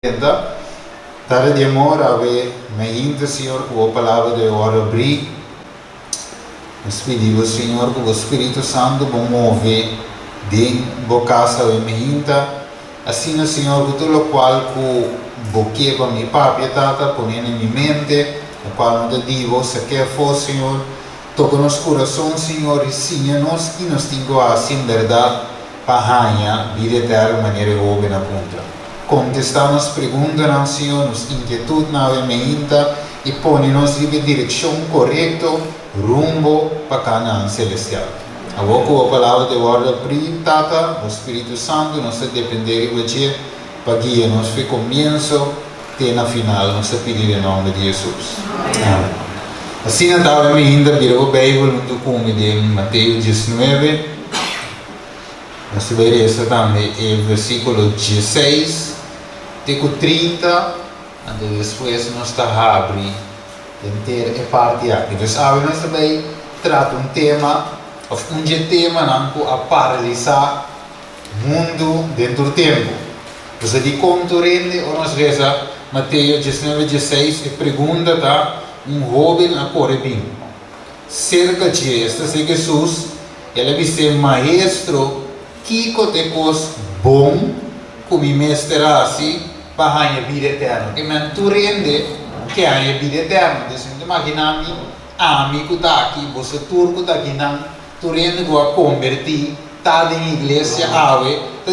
Dar de amor a me Senhor, com a palavra de hora abrir. Nós pedimos, Senhor, que o Espírito Santo move dentro da casa de me assim, Senhor, que tudo o qual que boqueia para minha papai, tata, põe em minha mente, o qual não digo, se quer for, Senhor, toca nos corações, Senhor, e ensina-nos que nós temos assim, verdade, para ganhar vida eterna, maneira que na ponta. Contestar as perguntas, Senhor, nos inquietudes na mente e põe-nos em direção correta, rumbo para Canaã celestial. Agora, com a palavra de ordem privada, o Espírito Santo, nós depender de você para guiar-nos do começo até na final, nós pedimos em nome de Jesus. Amém. Assim, estava ainda vira o Bíblia no documento de Mateus 19, nós veremos também o versículo 16, até 30, e depois nós abrindo inteira a parte aqui. Então, nós também tratamos um tema não a paralisar o mundo dentro do tempo. Você de como rende, ou nós reza Mateus 19, 16, e pergunta, um jovem a Corebim. Cerca de esta, se Jesus, ele disse, maestro, que te cos bom, como mestre assim, para a vida eterna. Que man tu rende, que a vida eterna. Então, imagina-me, amigo está aqui, você turco está aqui, não, tu rende a convertir, está em igreja, está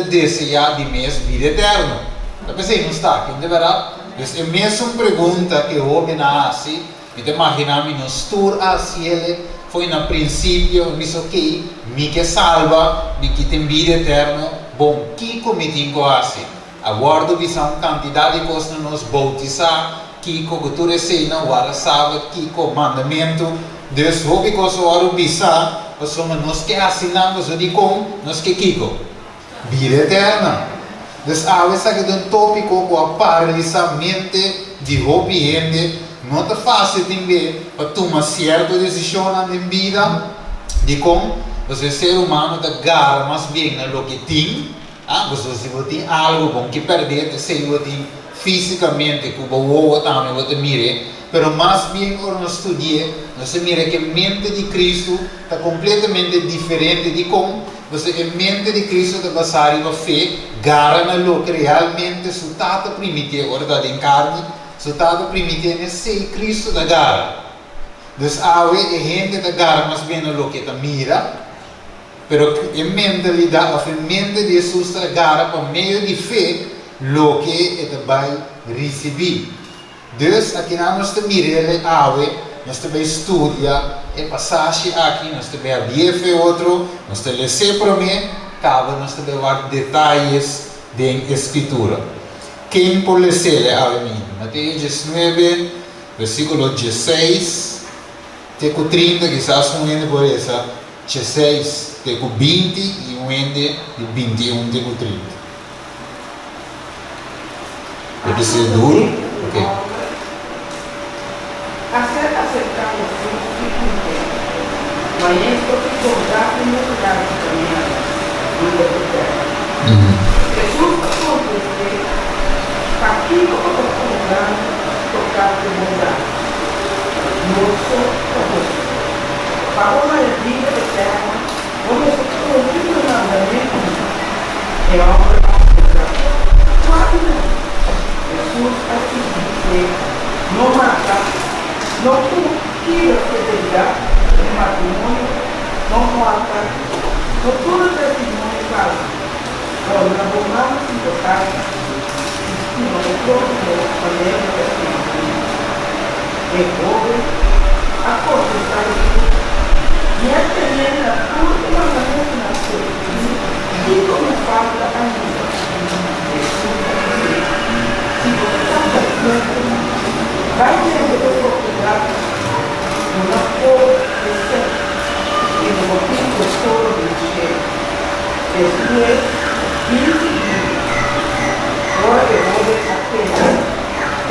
desejar de mês vida eterna. Então, você não está aqui, de verdade? É a mesma pergunta que o homem assim, então imagina-me, nós tur assim, ele foi no princípio, disse, ok, me que salva, me que tem vida eterna, bom, que comitinho assim? Agora, visão quantidade de coisas nos bautizar, que tu receba, agora sabe, que mandamento, Deus, houve coisa agora visar, nós que assinamos, de como, nós que kiko, vida eterna. Então, essa é um tópico com a paralisamento de hobby, não é fácil também para tomar certa decisão na vida, de como você ser humano da gara, mas bem no que tem. Se você tem algo bom que perder, se você tem fisicamente, que você também você mire, mas mais bem quando nós estudamos, você mira que a mente de Cristo está completamente diferente de como você a mente de Cristo está basada na fé, gara no que realmente está primitivo, agora está em carne, está primitivo é ser Cristo da gara. Então, a gente da gara, mas bem no que está mira, pero a mentalidade, a mente de Jesus agora, por meio de fé, o que ele vai receber. Deus, aqui nós também miramos, nós também estudamos, a passagem aqui, nós também abrimos outro, nós também lemos para mim, cabe nós também ver detalhes da Escritura. Quem pode ler a mim? Mateus 19, versículo 16, até 30, quizás um ainda por essa, 16, até 20 e um ende de 21 até 30. Deve ser duro? Ok. Acercamos mas estou concordando no lugar de caminhada, Jesus passou por ele, aqui como eu estou concordando, tocar de mudar. Moço, falou na vida eterna, onde eu estou ouvindo o mandamento, é obra da claro não. Jesus aqui diz, não mata, não tira fidelidade no matrimônio, não mata, não tudo testemunho fala. Olha, na bomba se tocar, não é todo mundo, também é testemunho. É pobre, a coisa está aqui. E a terrena, tudo que mandamento nasceu, e como falta a vida. Se você está pensando, vai ter oportunidade, não for presente, e no motivo todo do dia, depois, 15 dias, agora eu vou ver apenas,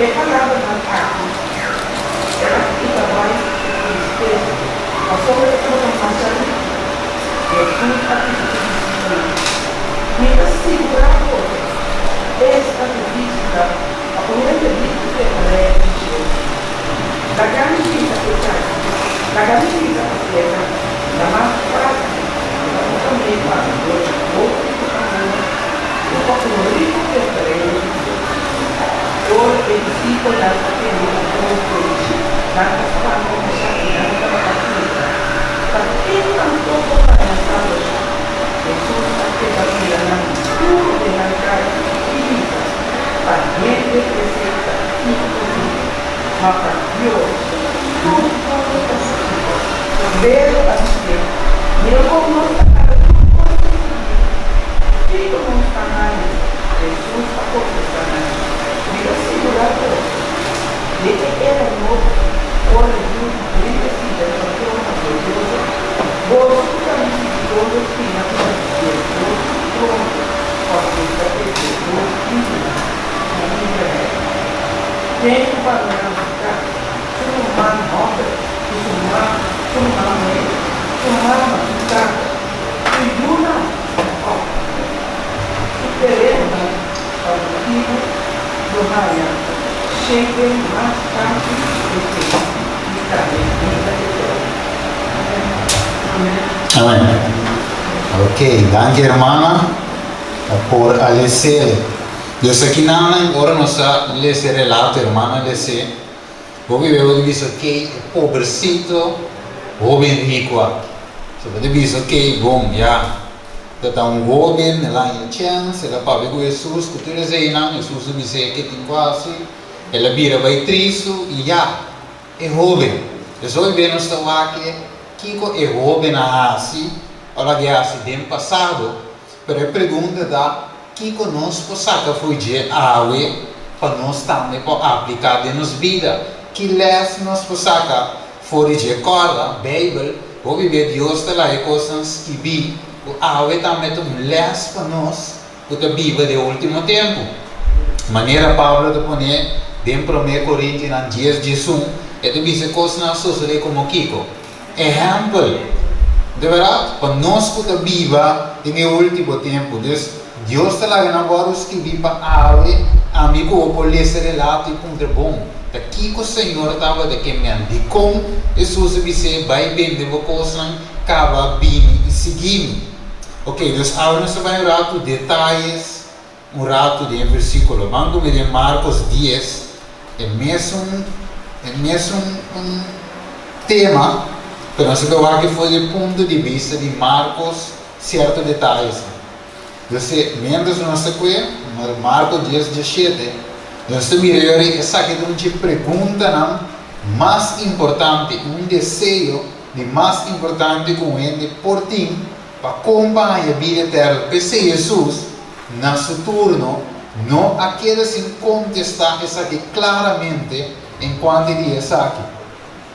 é falado na carta, ela fica mais tristeza, a sobreprodução, Jesus acredita, me segura a coisa, esta visita La gambita che c'è, la gambita che è la mappa, la famiglia, un po' come ricco per prendere, o il tipo da sapere, tanta fame, tanta partita, partita un po' per la strada, e sono state partite la natura della casa finita, per niente che sia così. Ma per Dio, tutto è possibile, vero a sé, io non sta Dio non sta male, Gesù sta confessando, mi assicura che era nuovo, ora Dio deve essere la persona gloriosa, voi assolutamente dove fino a Gesù, forse sapete Gesù, tempo para ficar uma obra, uma ficar e uma superando ao motivo do raio, chega mais tarde do que Amén. Ok, danke hermana por alecer. Eu sei que não, agora não está esse relato, irmã, esse. Vou viver visto que pobrecito, jovem rico. Você visto que bom, já. Então um jovem lá em chance, ela para ver Jesus, que tu dizes não, Jesus disse que tem quase, ela vira vai triste e já é jovem. Eu só vendo esta aqui, que é jovem assim, olha que acidente passado, mas a pergunta da que conosco saca foi de água para nós também aplicar em nossa vida. Que les nós saca foi de corda, Bíblia, ou viver Deus está lá e coisas que vi, o água também les para nós, o da Bíblia do último tempo. Maneira Paulo de poner dentro de 1 Coríntios 10:1, é de dizer coisas na sociedade como Kiko. Exemplo, de verdade, para nós que da Bíblia no último tempo, Deus está lá agora os que vivem para a água, amigo, ou por esse relato e ponto bom. Daqui que o Senhor estava de que me indicou, Jesus disse, vai bem de vocês, acaba bem e seguir. Ok, Deus agora nós vamos um rato detalhes, um rato de versículo. Vamos ver em Marcos 10, é mesmo tema, mas nós vamos ver que foi do ponto de vista de Marcos, certos detalhes. Você, menos nossa coisa, Marcos 10:17, nós miramos essa que não te pergunta não, mais importante, um desejo de mais importante com ele por ti, para acompanhar a vida eterna. Porque Jesus, no seu turno, não aquele sem contestar essa aqui claramente, enquanto ele está aqui.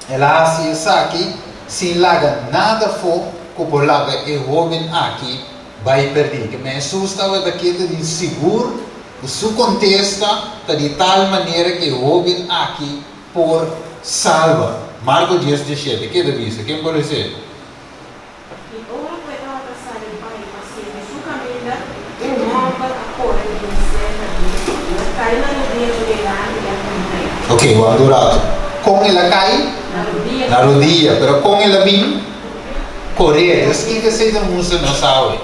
Ela assim está aqui, sem largar nada for, como larga é jovem aqui, vai perder. Que Jesus estava daquele de inseguro, o seu contexto está de tal maneira que o jovem aqui por salva. Marcos 10:17, que deve ser? Quem pode ser? Ok, o adorado. Com ela cai na rodilha, mas com ela vem correr. Isso que se música não sabe.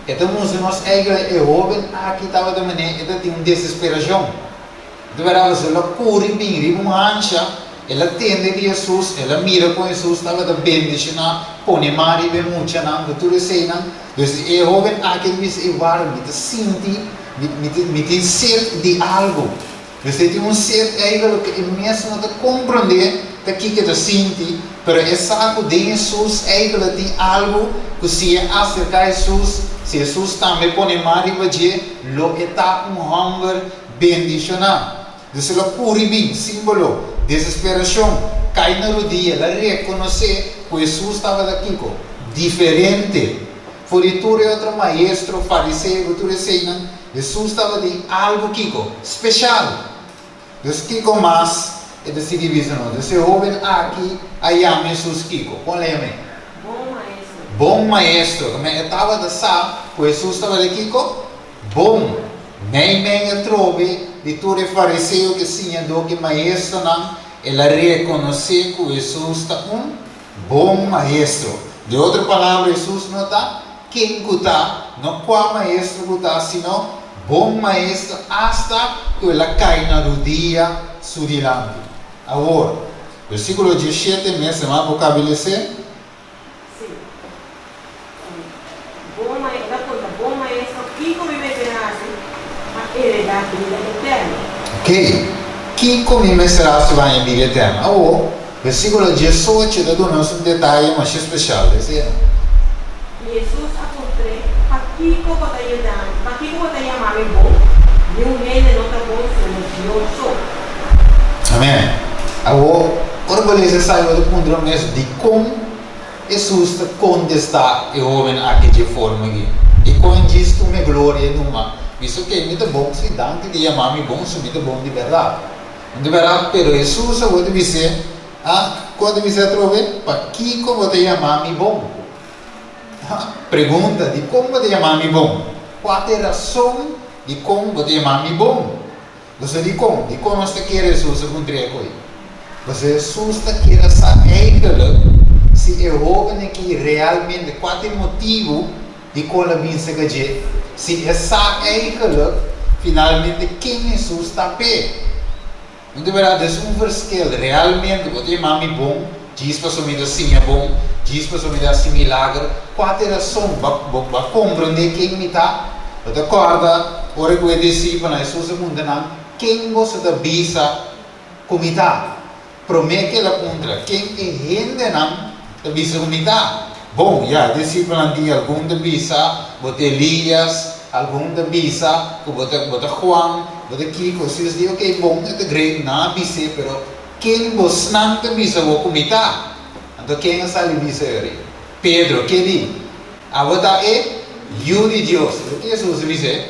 Então, nós é jovem, aqui estava de maneira, ela tem uma desesperação. De verdade, ela corre bem, riba uma ancha, ela tende de Jesus, ela mira com Jesus, estava de bendicionar, põe mari bem muito, não, tudo isso, não. Então, é jovem, aqui ele é varme, me sente, me tem sede de algo. Você tem um sede, é algo que mesmo não compreender, daqui que ele sente, mas é saco de Jesus, é que ele tem algo que se acerca a Jesus, se Jesus também põe mari para dizer, lo está hunger bendicionar. Então, ela puri bem, símbolo, desesperação, cai na rodilha, ela reconhecer que Jesus estava daqui, diferente. Foi tudo outro maestro, fariseu, tudo isso, Jesus estava de algo, Kiko, especial. Então, Kiko mais, é desse divisão, desse jovem aqui, aí Jesus, Kiko, põe bom maestro, como eu estava de sa, Jesus estava de Kiko, bom, nem trove, de tudo fariseu que tinha do que maestro não, ela reconhece que Jesus está bom maestro. De outra palavra, Jesus não está quem está, não qual maestro que está, senão bom maestro hasta que ela cai na rodilha sudilante. Agora, versículo 17, mesmo, vamos estabelecer? Sim. Bom maestro, que conviverá a heredar a vida eterna. Ok. Quem come será se vai em vida eterna? Agora, versículo 18 dá-nos detalhe mais especial. Jesus acontrei, aqui como está ajudando, aqui como está chamando bom, e um nele não está bom, se não sou. Amém. Agora, quando você saiu do ponto mesmo de como Jesus contestar o homem aqui de forma aqui. E quando diz que minha glória numa, isso que é muito bom, se dá que de chamar-me bom, isso é muito bom de verdade. De verdade, pero Jesus agora dizer, quando você trove, para que como te chamar-me bom? Pergunta de como te chamar-me bom? Qual é a razão de como te chamar-me bom? Você de como você quer Jesus encontrar com ele? Você Jesus quer saber se o homem que realmente, qual é o motivo de qual a vinda que se essa finalmente quem Jesus está pé. De verdade, é versículo realmente, você chamar-me bom, diz para sua vida sim é bom, diz para sua vida assim milagre, qual é a razão para compreender quem me está? Você acorda, ora que o discípulo, Jesus pergunta, quem você está bisa como está? Promete que ela contra, quem é gente não está bisa como está? Bom, já, discípulo andi algum da bisa, bote Elias, algum da bisa, bote Juan, bote Kiko, vocês dizem, ok, bom, é great, não bisa, pero quem você não está bisa como está? Então quem é ali bisa aí? Pedro, que diz? A botar é Hijo de Deus. O que Jesus diz?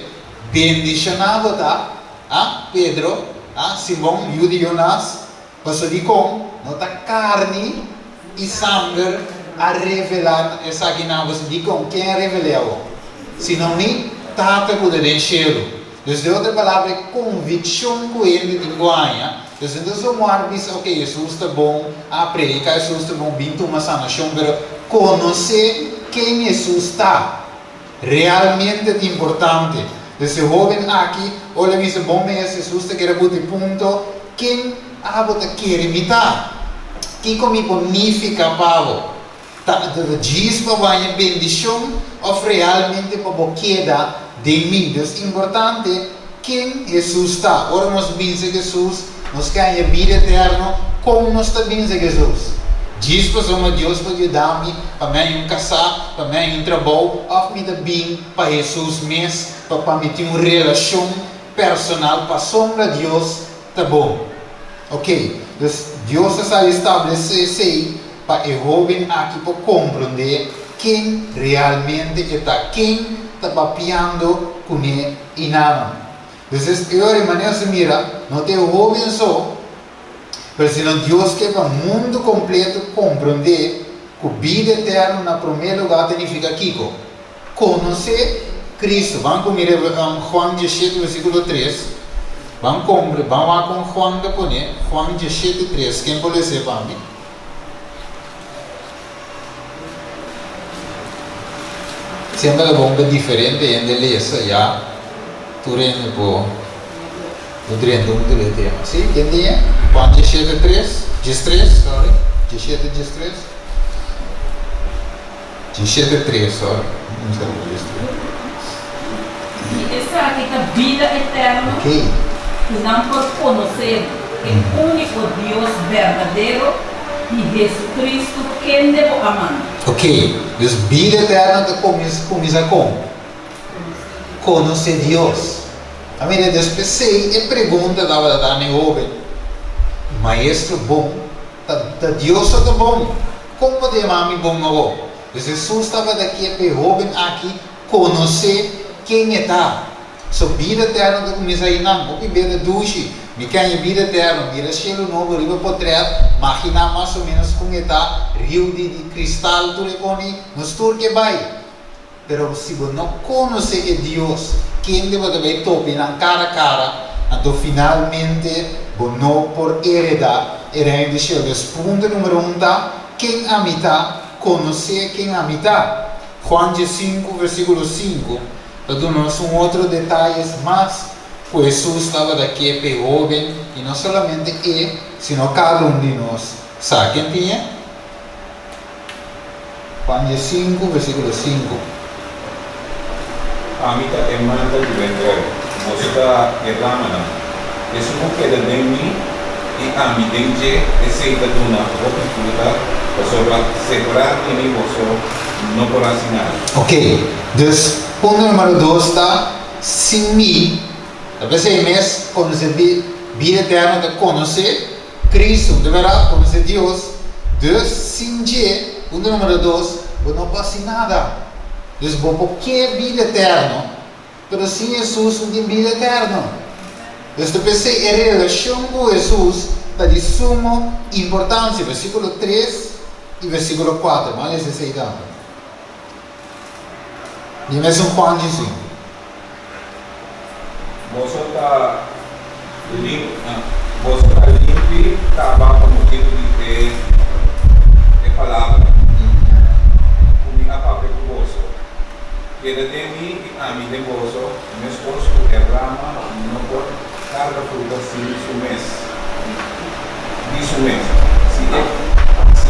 Bendicionado está, Pedro, Simão, Hijo de Jonas, passou de como? Não está carne e sangue a revelar essa aqui na você de como? Quem revelou? Se não nem tata com o cielo. Então, de outra palavra, é convicção com ele de guanha. Então, se o mar diz, ok, Jesus está bom, a predica, Jesus está bom, binto uma sanação, mas conhecer quem Jesus está. Realmente é importante. Esse jovem aqui, olha, diz, bom, mas Jesus está querendo botar ponto, quem quer imitar? Quem come bonifica Paulo? Diz para a bendição, ou realmente para a queda de mim. Então, é importante quem Jesus está. Ora, nós vimos Jesus, nós queremos vida eterna, como nós também Jesus. Diz para Deus para ajudar-me, para mim casar, para mim trabalho, ou me dar bem para Jesus mesmo, para me ter uma relação personal, para a sombra de Deus, tá bom. Ok? Então, Deus está estabelecendo para o jovem aqui para compreender quem realmente está, quem está papiando com ele e nada. Então, eu de maneira se mira, não tem o jovem só, mas senão Deus quer para o mundo completo compreender que a vida eterna, na primeiro lugar, significa Kiko. Conhecer Cristo. Vamos comer Juan 17, versículo 3. Vamos lá com Juan de Pone, Juan 17, 3. Quem pode ser para mim? Sempre é bom diferente em beleza, já. Tu rende por o dreno do tema. Sim, quem dia? Juan 17, 3. 13, sorry. 17, 13. 17, 3, sorry. Não sei o E essa aqui é a vida eterna. Ok. Que não por conhecer o único Deus verdadeiro e Jesus Cristo, quem devo amar. Ok. Deus, vida eterna começa como? Conhecer Deus. A minha Deus pensei e pergunta da Dani Oben. Maestro bom, Deus é bom. Como de amar-me bom não? Jesus estava daqui para o jovem aqui conhecer quem está. So vida eterna começa aí não, o que vida duche, me quer vida eterna, mira cielo novo, riba potreado, imagina mais ou menos como está, rio de cristal, tu recone, nos tur que vai. Pero se você não conhece Deus, quem deve tope na cara a cara, então finalmente você não por heredar reino dos céus. Ponto número 1 tá, quem amita, conhecer quem amita. Juan 5, versículo 5, dando-nos outro detalhe mais, pois Jesus estava daqui para jovem, e não somente ele, sino cada um de nós. Sabe quem tinha? Juan 5, versículo 5. Amita emanda de vender, mostra erramana. Isso não queda de mim, e a mim dentro aceita de uma oportunidade para separar em você. Não por assinar. Ok, dus ponto número 2 está sem mim. Talvez é mesmo conhecer vida eterna, de conhecer Cristo, deverá conhecer Deus. Dus sem G, ponto número 2, não passa nada. Dus por que vida eterna? Pero sem Jesus não tem vida eterna. Dus talvez a relação com Jesus está de suma importância. Versículo 3 e versículo 4, mas esse é dando. E mesmo Juan 5. Você está limpo, estava com o motivo de palavra. Umi a papo com você. Queda de mim e a mim de você, meu esforço é rama, não pode carga fruta sem isso mesmo. Isso mesmo. Se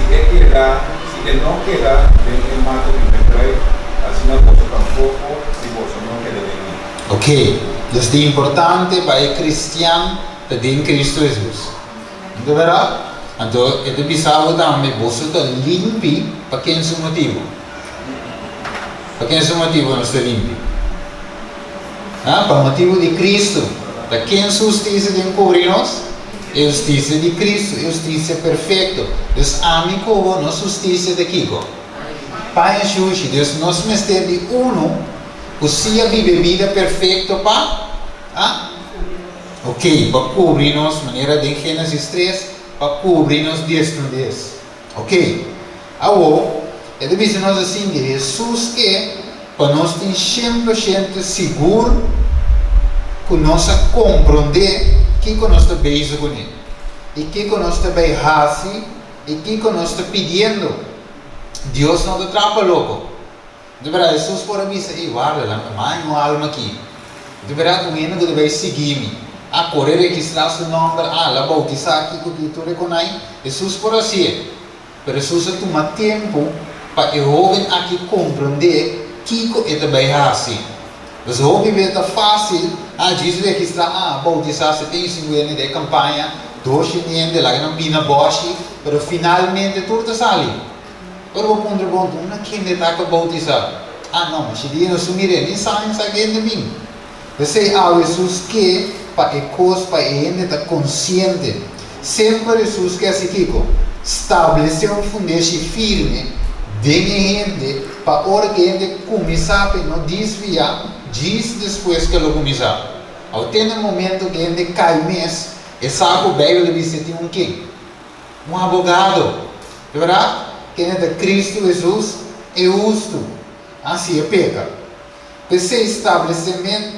ele não queda, ele mata o bebê. Assim não posso tampouco se você não quer de mim. Ok, então é importante para o cristiano estar em Cristo Jesus. Não é verdade? Então, é bizarro também você está limpo para quem é o motivo. Para quem é o motivo não está limpo? Para o motivo de Cristo. Para quem a justiça de encobrir nós? É a justiça de Cristo, é a justiça perfeita. Deus ama como a justiça de Kiko. Pai Jesus, Deus nos mestre de uno, possível viver vida perfeita para, ok, para cobrir-nos, maneira de Gênesis 3, para cobrir-nos 10 com 10, ok? Agora, é de dizer nós assim, que Jesus quer, para nós ter 100% seguro, que nós compreender que nós estamos bem com ele, e que nós estamos bem raci, e que nós estamos pedindo. Deus não te trapa louco. De verdade, Jesus pode dizer, ei, guarda, mãe, uma alma aqui. De verdade, o menino que deve seguir-me. A correr, registrar seu nome, lá bautizar aqui, que tu reconhece. Jesus pode ser. Mas Jesus toma tempo para o jovem aqui compreender que é também assim. Mas o jovem é fácil, diz registrar, bautizar, você tem 5 anos de campanha, 2 anos, lá não pina boche, mas finalmente tudo está ali. Ora vou pôr uma quem está com bautizar. Não, mas se dia não sumir, nem sabe quem é mim. Você há Jesus que para coisa para ele estar consciente. Sempre Jesus quer se Kiko estabelecer fundamento firme de gente para a hora que a gente começar a não desviar, diz depois que ele começar. Ao ter um momento que a gente cai mesmo, e sabe o Bíblia diz que tem quem? Um advogado, é verdade? Quem é de Cristo Jesus é justo, assim é peca. Esse estabelecimento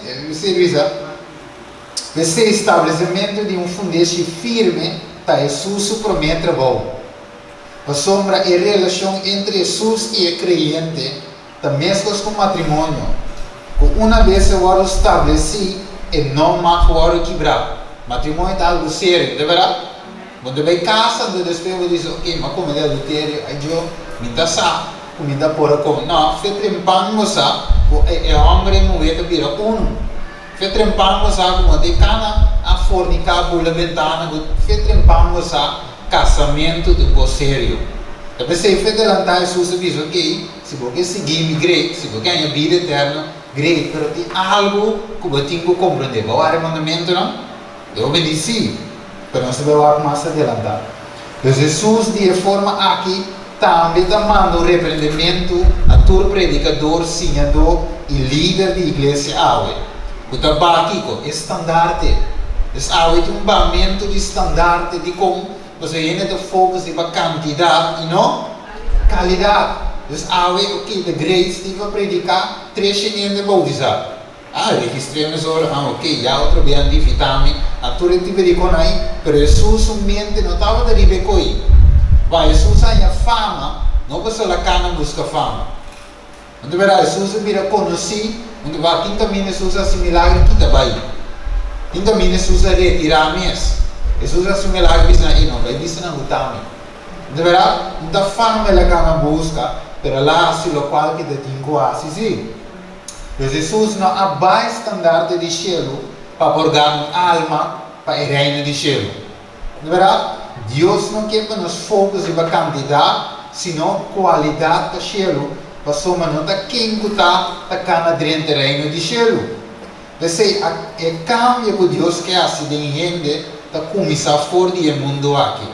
de um fundamento firme, está Jesus promete bom. A sombra é a relação entre Jesus e o crente, também com o matrimônio. Uma vez eu estabeleci, e não mais eu quebrar. Matrimônio é algo sério, de verdade? Quando vai casa, depois eu digo, ok, mas como é adultério, aí eu me dá sa, me dá por como, não, foi trempando sa, é homem mulher vira foi trempando sa, como de cana a fornicar por la ventana, foi trempando sa, casamento de sério. Depois você foi adelantar Jesus e diz, ok, se você seguir-me, great, se você ganhar vida eterna, great, mas tem algo que eu tenho que compreender. Qual é o mandamento, não? Eu obedeci. Pero nós vamos mais adiantado. Então Jesus de forma aqui também manda o repreendimento a todo predicador, senhor e líder de igreja. O tabaco é estandarte. Há um momento de estandarte de como você ainda foca na quantidade e não qualidade. Então há que de grace que vai predicar 3 anos de bautizar. Registremos agora, ok, já outro bem de vitamina, a tu retiberi con aí, pero Jesus mente não estava de ribe coi. Vai, Jesus tinha fama, não que só a cana busca fama. Então, verá, Jesus vira conheci, onde vai, quem também Jesus assim milagre, quem também. Quem também Jesus retirar mesmo. Jesus assim milagre, diz na não, vai dizer na utami. Então, verá, não fama a cana busca, pero lá, se o qual que te tingo assim, sim. Mas Jesus não abaixa o estandarte de cielo para orgar uma alma para o reino de cielo. De verdade, Deus não quer que nos foques em quantidade, senão qualidade do cielo, para somar nota quem está na dentro do reino de cielo. Você é cambio que Deus quer assim de gente para começar fora do mundo aqui.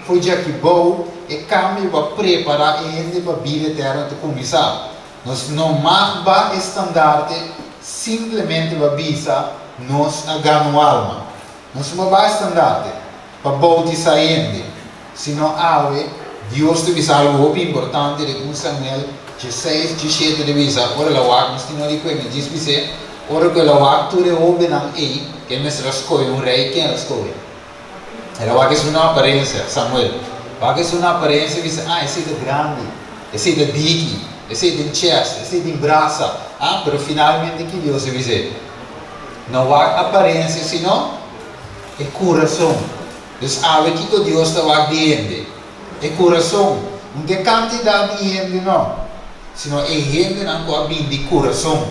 Foi já que bom, é cambio para preparar a gente para a vida eterna para começar. Nós não marca estandarte simplesmente para visa nós ganhamos alma. Nós não vai estandarte para bautizar a gente. Senão, Deus te visa algo muito importante de um Samuel 16, 17 de visa. Ora la wak, nós temos ali coisa, diz você, ora que la wak tu reobe não é, que nós rascoi rei, quem rascoi? Ela wak é uma aparência, Samuel. Wak é uma aparência, diz, esse é grande, esse é big. Esse é de chest, esse é de braça. Pero finalmente que Deus se diz, não há aparência, senão é coração. Então, que Deus está dentro. É coração. Não tem quantidade de gente, não. Senão é gente não que de coração.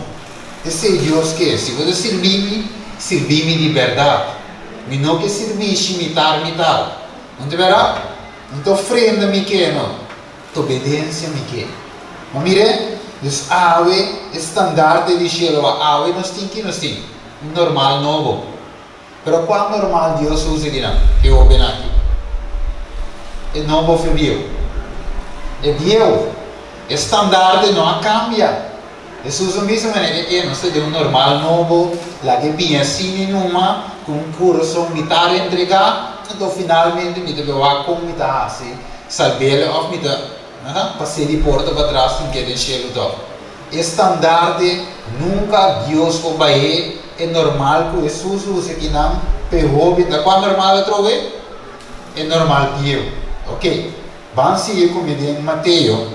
Esse é Deus que é. Se você servir-me de verdade. Mas não que servir, imitar. Não te verá? Não te ofrenda-me que não. Te obediência-me que. Mas mire, dus estandarte de cielo, nós temos normal novo. Pero qual normal Deus usa aqui não? Que eu ouvi aqui. É novo foi Deus. É Deus. Estandarte não cambia. Jesus mesmo nós temos normal novo, lá que vinha assim numa, com um coração militar entregar, então finalmente me deve como está assim, salve-lo ou me passei de porta para trás sem que deixe o estandarte nunca Deus vai é normal que Jesus usa que não pegou da qual normal eu trouxe é normal Deus, ok? Vamos seguir comigo em Mateus,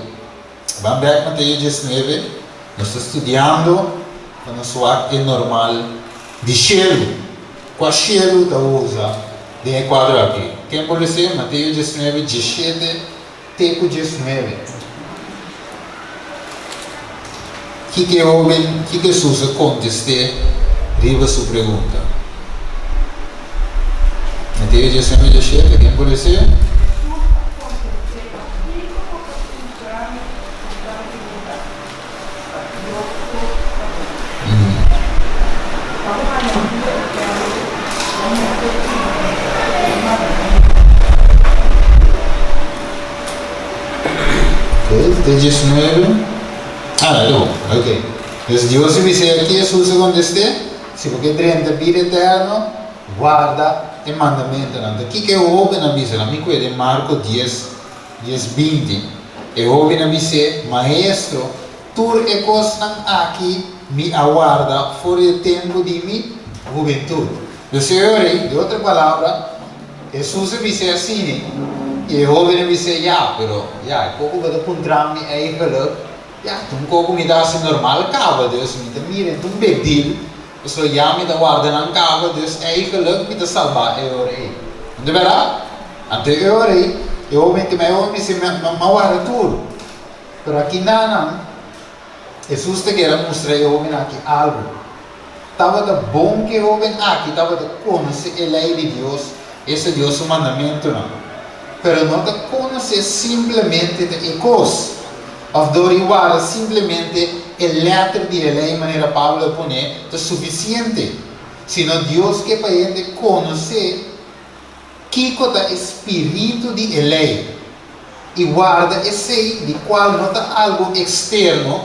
vamos ver Mateus 19, nós estamos estudando para nós é normal de cielo, qual cielo está usa de quadro aqui? Quem pode ser Mateus 19, 17 Teco 19. Que Jesus conteste riba sua pergunta. Mateus 19, 17, quem pode ser? De 19. Não, ok. Então Deus me disse aqui, Jesus conteste, se você drenta vida eterna, guarda o mandamento. O que eu ouvi na missa? Na minha coisa de Marcos 10, 20. Eu ouvi na missa, maestro, tu é coisa aqui, me aguarda fora do tempo de minha juventude. O Senhor, de outra palavra, Jesus me disse assim, e eu ouvi na missa, pero, pouco vai encontrar-me aí, um pouco me dá assim normal, acaba, Deus me dá, mira, um big deal, so me dá guarda não acaba, Deus, aí, me dá salvar, eu orei. Não é verdade? Então eu orei, eu ouvi que eu me disse, guarda tudo. Pero aqui não, Jesus te quer mostrar, eu ouvi aqui algo. Estava de bom que eu ouvi aqui, estava de conhecer a lei de Deus, esse Deus o mandamento não. Pero não te conhecer simplesmente de coisas. Of derivar simplesmente a letra de lei, maneira Pablo põe, é suficiente. Senão Deus quer para a gente conhecer que é o espírito de lei. E guarda esse de qual não está algo externo,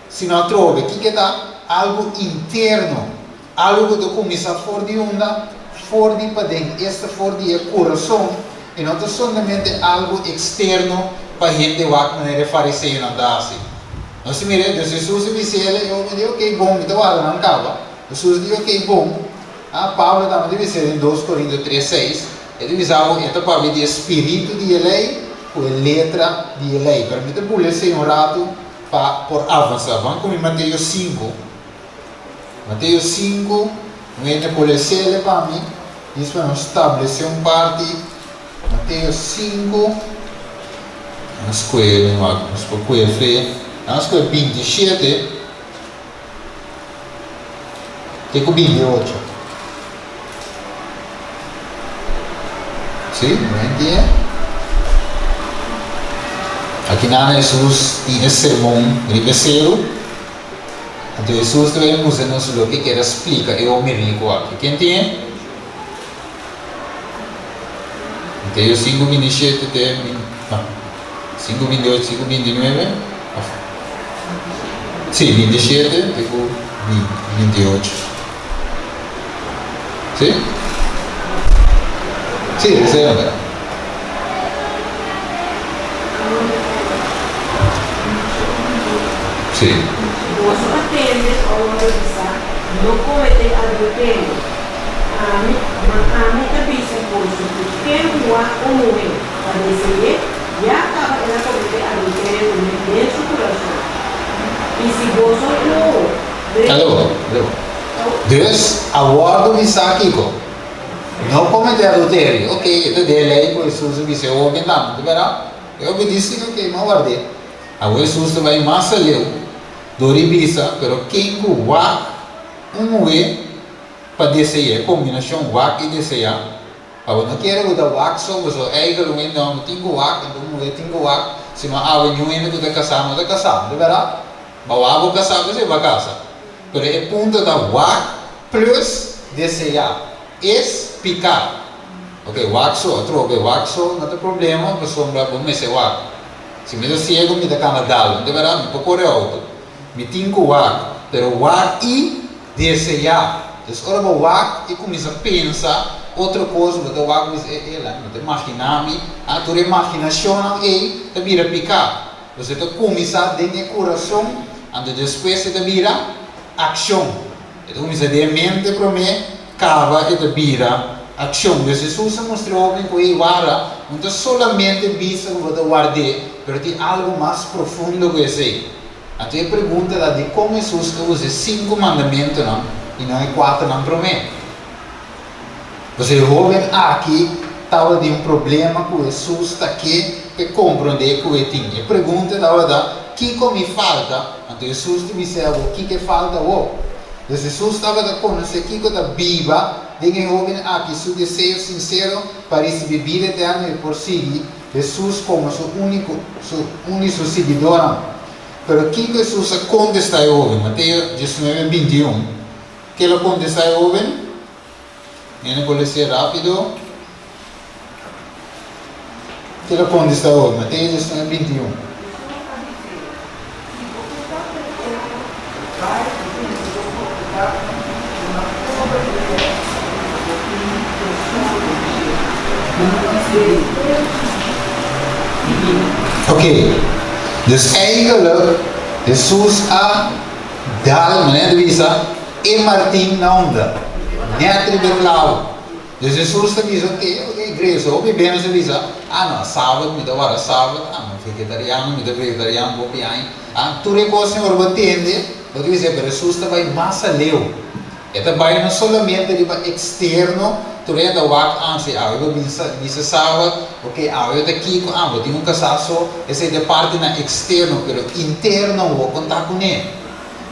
senão trova que está algo interno. Algo que começa fora de onda, fora de para dentro, este fora de coração. E não é somente algo externo para a gente de uma maneira fariseu não dá assim. Não se mire, Jesus me disse, eu me disse, ok, bom, então agora não acaba. Jesus disse, ok, bom, A palavra deve ser em 2 Coríntios 3:6. Ele usava esta palavra de espírito de lei com a letra de lei. Permita pular um rato para por avançar. Vamos com Mateus 5. Mateus 5, venha pular ele para mim. Isso para nós estabelecer parte. Mateus 5. Na escola, na escola 27. Tem com 28. Sim, não é? Aqui na Jesus tinha sermão de terceiro. Então Jesus também usa nosso local que era explica eu me rico aqui. Quem tem? Então 5:27 até 5:28, 5:29. Sim, 27 até 28. Sim? Sim, isso é verdade. Sim. Você atende ao analisar, não cometer adultério. A minha cabeça por isso, porque não há como eu para decidir, já acaba ela cometer adultério dentro do coração. E se você não... Alô? Dus, agora me aqui, não cometer adultério. Ok, então dele aí, por Jesus disse, eu ouvi não, tu verá? Eu obedeci, ok, mas guardei. Agora Jesus vai mais além. Doribisa, pero quem o wak para descer, combinação wak e descer. Agora não quero que o wak só, mas é que o não tinha wak, então tinha wak. Se não há nenhum que casar, não casar, de verdade. Mas o abo casar, você vai casar. Pero é ponto da wak plus descer, es picar. Ok, wak só, troca wak só, não tem problema, mas sombra bom me ser wak. Se me dá cego, me dá canadalo, de verdade, me pode correr auto. Me tinha wak, pero wak e desejar. Então, agora o wak e começa a pensar outra coisa, o wak é imaginar-me, a tua imaginação é vira picar. Você começa dentro do coração, e depois você vira ação. Então, começa de mente para mim, cava e vira ação. Então, Jesus mostrou que o Iwara não é somente vista como o guardei, mas tem algo mais profundo que isso. Então a pergunta é de como Jesus usa 5 mandamentos não, e não é 4 não para mim. Você jovem aqui estava de problema com Jesus está aqui para compreender o que ele tinha. A pergunta é que me falta? Então Jesus te disse o que falta? Jesus estava a conhecer que está viva, de que jovem aqui seu desejo sincero para receber vida eterna e por seguir Jesus como seu único seguidor. Pero aqui Jesus contesta ao jovem, Mateus 19:21. Que ele contesta ao jovem? Eu vou ler rápido. Que ele contesta ao jovem, Mateus 19:21. Ok. Dus eigenlijk, Jesus a dado, né, divisa, e Martim na onda, netre berlau. Dus Jesus te diz, ok, igreja, ou bebemos e diz, não, sábado, me dá hora sábado, não, vegetariano, me dá vegetariano, vou piar, tu recosta em orba tende, eu te dizer, Jesus te vai mais além. E também não somente de externo, tu é da wak ansi, eu disse sábado, ok, eu daqui, eu tenho casar só, essa é da parte na externo, pero interno eu vou contar com ele,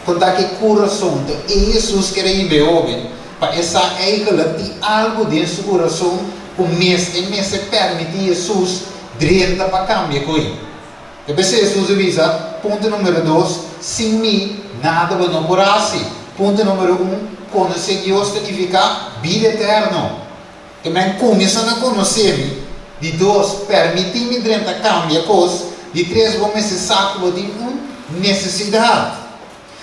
contar que coração, então Jesus quer ir jovem, para essa eigenlijk tem algo dentro do coração, o mês se permite Jesus drenta para cambiar com ele. Depois Jesus diz, ponto número 2, sem mim nada vai não poderá. Ponto número 1, conhecer Deus significa vida eterna. Também começando a conhecer-me. De 2, permitir-me drenta cambiar coisas. De 3, vou me cessar que vou ter necessidade.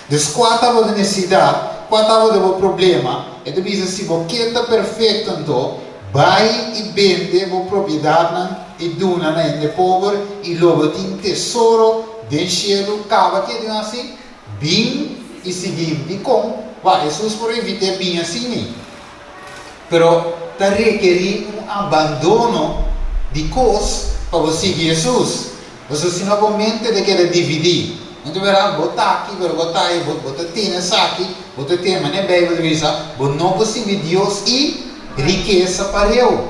De 4, vou ter necessidade. 4, vou ter problema. E depois, se vou querer perfeito, então, vai e vende a propriedade e dona na pobre e logo tem tesouro do cielo, cava que é assim, bem e seguir de como. Vai, Jesus por evitar bem assim. Pero está requerir abandono de coisas para você seguir Jesus. Você se não comente de querer dividir. Então, verá, botar aqui, botar aí, botar tênis aqui, botar tema, né? Bem, você diz, não possível Deus e riqueza para eu.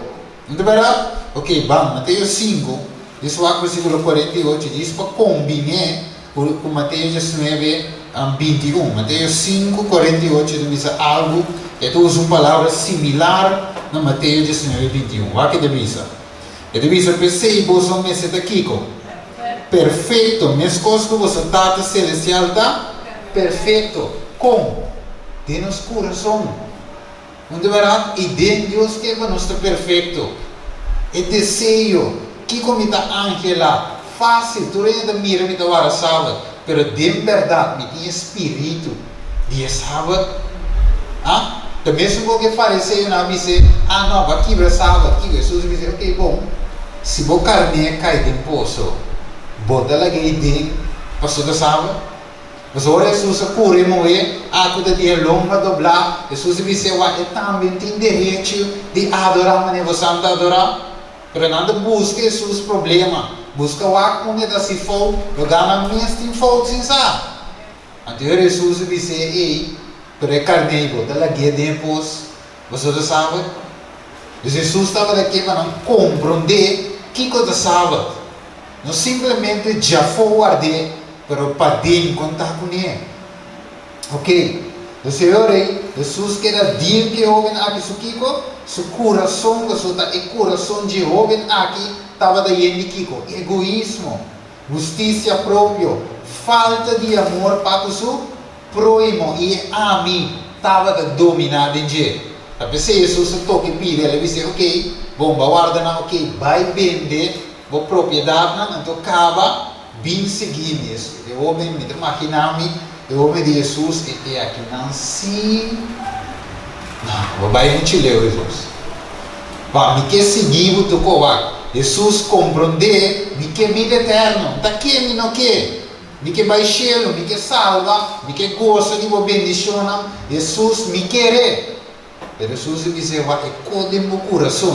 Então, verá, ok, vamos, Mateus 5, isso é o versículo 48, diz para combinar com Mateus 19, 21. Mateus 5, 48, diz algo, que tu usa uma palavra similar na Mateus 19, 21. O que diz? Ele diz, pensei, você não me senta aqui, perfeito, minhas coisas que você está celestial está perfeito. Como? Tem nos coração. Onde verá? E dentro de Deus que não está perfeito. E desejo que como está Angela, fácil, tu ainda mira me da sábado, pero de verdade me tem espírito de sábado. Ah? Também se você fariseu não me dizer, não, vai quebrar sábado, aqui Jesus me diz, ok, bom, se você carne cai de poço, bota lá que dentro, passou da sábado. Mas agora Jesus cura e moer, cuida de longa dobrar, Jesus me diz, eu também tenho direito de adorar, mas você não adorar. Pero nada busca Jesus problema, busca o onde está se for, lugar na minha tem fogo sem saber. Então Jesus me diz, ei, pero é carneiro, dá lá que depois, você já sabe. Jesus estava daqui para não compreender que coisa sabe. Não simplesmente já foi guardar, pero para dentro contar com ele. Ok? O Senhor aí, Jesus quer dizer que o homem aqui seu coração, o coração de homem aqui estava daí de Kiko. Egoísmo, justiça própria, falta de amor para o seu próximo e a mim estava dominado em dia. A pessoa Jesus toca e pide, ele disse, ok, bom, guarda não, ok, vai vender a propriedade, então acaba bem seguindo isso. O homem me imagina-me, o homem de Jesus é aqui, não sim. Não, vai no Chile, Jesus. Vai, me quer seguir o teu covar. Jesus compreender, me quer vida eterna. Tá aqui, me não quer. Me quer baixar, me quer salva, me quer gosta de uma bendição. Jesus me quer. Mas Jesus diz, vai, é code meu coração.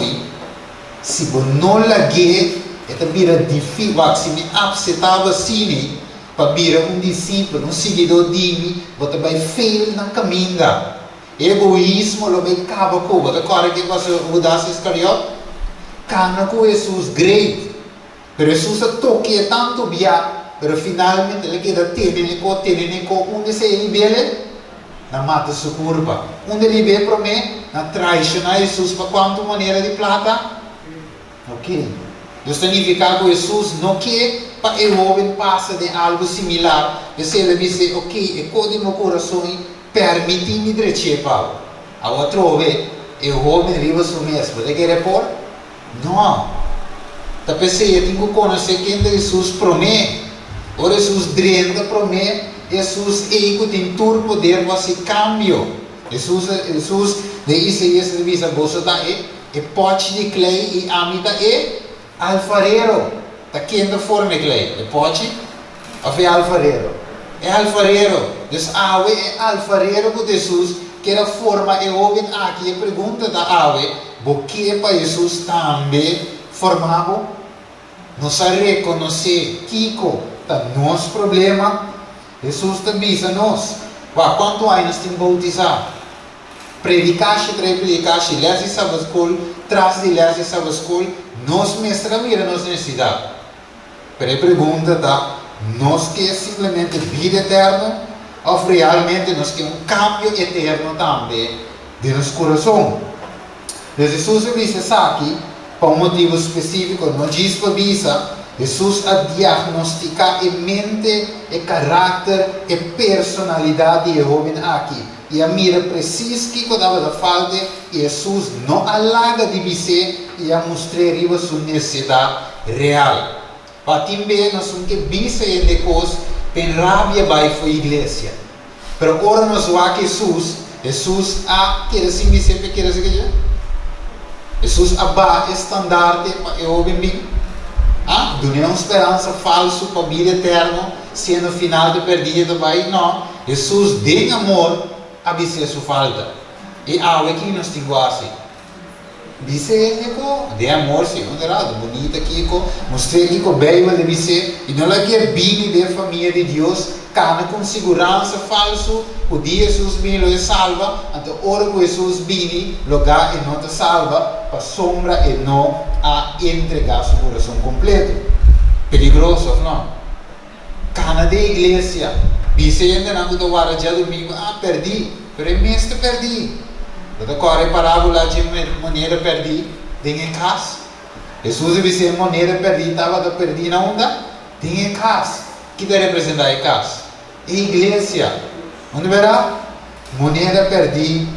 Se você não lague, é vira difícil, se me aceitar assim, para virar discípulo, um seguidor de mim, você vai feio na caminhada. Egoísmo, lo vai cava com você. Agora que você mudasse Iscariote, cana com Jesus, great. Pero Jesus toque tanto bem, pero finalmente ele queda tendo, onde se libera, na mata sua curva. Onde libera para mim, na traicionar Jesus para quanto maneira de plata. Ok. Isso significa que Jesus não quer para o homem passa de algo similar. E se ele diz, ok, é code meu coração, permite-me direito, Paulo. A outra vez, o homem vive o mesmo. Você quer pôr? Não. A pessoa tem que conhecer quem Jesus promete. Ou Jesus drena promete. Jesus tem todo o poder para esse cambio. Jesus diz, ele diz, você está é pote de clay e a mim é alfarero. Está quente forma de clay. É pote ou é alfarero? É alfarero. Então, ave é alfarero com Jesus, que era forma e homem aqui. A pergunta da ave, por que para Jesus também formado? Não se reconhecer Kiko, está nosso problema. Jesus também diz a nós, quanto anos tem bautizado? Predicaste, lese sábado escola, traz de lese sábado escola, nós mestra mira nossa necessidade. Pero a pergunta está, nós quer simplesmente vida eterna ou realmente nós quer cambio eterno também de nosso coração? Jesus disse aqui, para motivo específico, não diz para visa, Jesus a diagnosticar a mente, o caráter, a personalidade do homem aqui. E a mira precisa que dava da falta, e Jesus não alaga de você e a mostraria sua necessidade real. Para também nós temos que ver de coisas, tem rabia vai para a igreja. Mas agora nós vamos Jesus quer assim me sempre quer assim que Jesus abaixa estandarte para o homem bem. Não é uma esperança falsa para a vida eterna, sendo final de perdida vai não. Jesus tem amor a você sua falta. E algo que nós temos assim. Dice ko, de amor sim, onde bonita aqui ko, mostrei aqui ko Bíblia de dizer, e não lá que é bem de família de Deus, cana com segurança falso, o dia Jesus vem e salva, então hora que Jesus vem, lugar e não te salva, para sombra e não a entregar seu coração completo. Perigoso, não? Cana de igreja, dice ainda não que agora dia domingo, perdi, pero é mesmo perdi. Então, qual é a parábola de moneda perdida? Tem em casa. Jesus disse: moneda perdida, estava perdida onda? Tem em casa. O que deve representar a casa? A igreja. Onde verá? Moneda perdida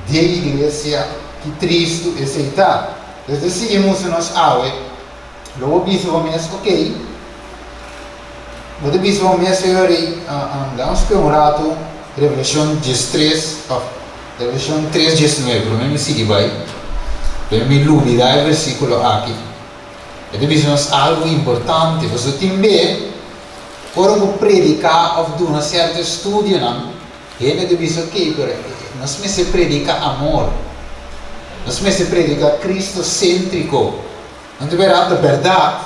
de igreja que Cristo aceitar. Então, seguimos nos aue. Logo, bispo mês, ok. Mas bispo mês, senhor, vamos para um rato. Revelação 13. Revelação 3:19, para mim me sigue vai. Para mim lubida o versículo aqui. E devemos algo importante. Você também, quando eu predicar ou dar um certo estudo, ele deve dizer que nós me se predica amor. Nós me se predica Cristo cêntrico. Não deverá da verdade,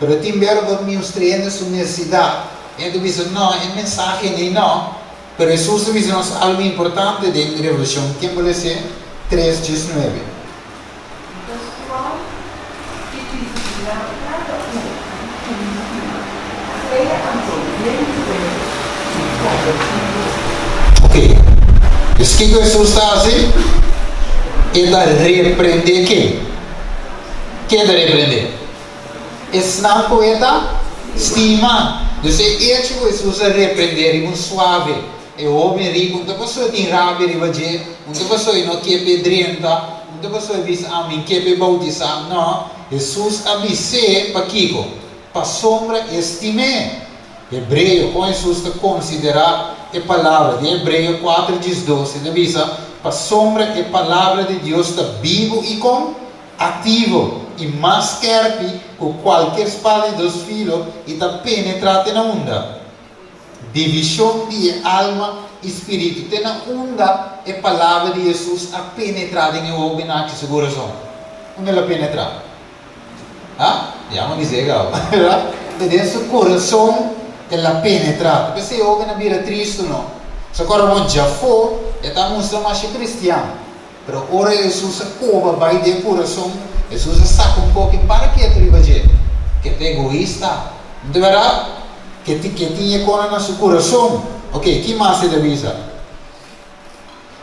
mas também vamos mostrar sua necessidade. Ele deve dizer não, é mensagem nem não. Pero Jesus diz-nos algo importante dentro da Revolução, que é 3:19. Ok. Isso que Jesus está assim? É da repreender quem? Quem é da repreender? Esse não poeta estima. Então, Jesus a repreender e suave. E o homem rico, não pessoa tem rabia de fazer, não pessoa não quer pedrenta, não pessoa diz a mim quer bautizar, não. Jesus avise para Kiko, para sombra estime. Hebreu, com Jesus te considerar a palavra de Hebreu 4:12, avisa para sombra a palavra de Deus está vivo e com ativo e mais querpe com qualquer espada de 2 filos e está penetrado na onda. Divisão de alma e espírito. Tem na onda a palavra de Jesus a penetrar em o homem aqui seu coração. Onde ela penetra? Já me dizer gal. Dentro seu coração ela penetra. Porque o homem não vira triste não. Se coração já foi, está mostrando mais cristiano. Mas ora Jesus a cova vai de coração. Jesus a saca pouco para que atriba gente. Que é egoísta. Não deverá? Que tinha coisa no seu coração. Ok, que mais ele avisa?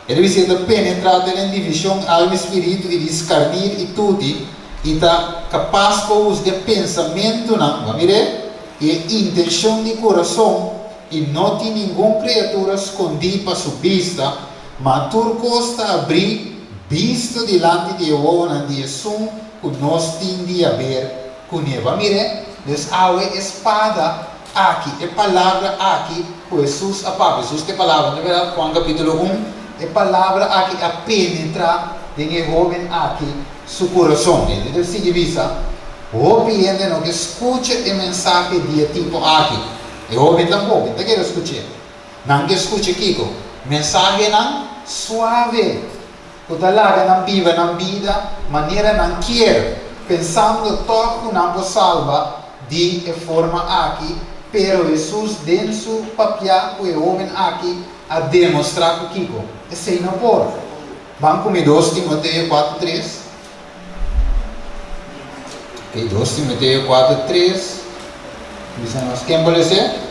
Ele avisa de penetrar em divisão, alma, espírito e discernir e tudo. E está capaz para uso de pensamento, não? Vamos ver? E intenção de coração. E não tem nenhuma criatura escondida para sua vista. Mas tudo costa abrir vista diante de Jeová, de Jesus, que nós temos de haver com ele. Vamos ver? Deus a espada. Aqui, a palavra aqui, Jesus, a palavra, Jesus tem palavra, na verdade, Juan capítulo 1, a palavra aqui a penetrar em jovem aqui, seu coração. Então, se divisa, o cliente não escuta a mensagem de tipo aqui, e o jovem também, não quer escutar. Não quer escutar Kiko, mensagem não suave, o talaga não vive na vida, maneira não quer, pensando toque não vos salva, de forma aqui, pero Jesus dentro do papel que o homem aqui a demonstrar com Kiko. Esse não pode. Vamos comigo 2 Timoteo 4:3. Ok, 2 Timoteo 4:3. Dizemos quem pode ser?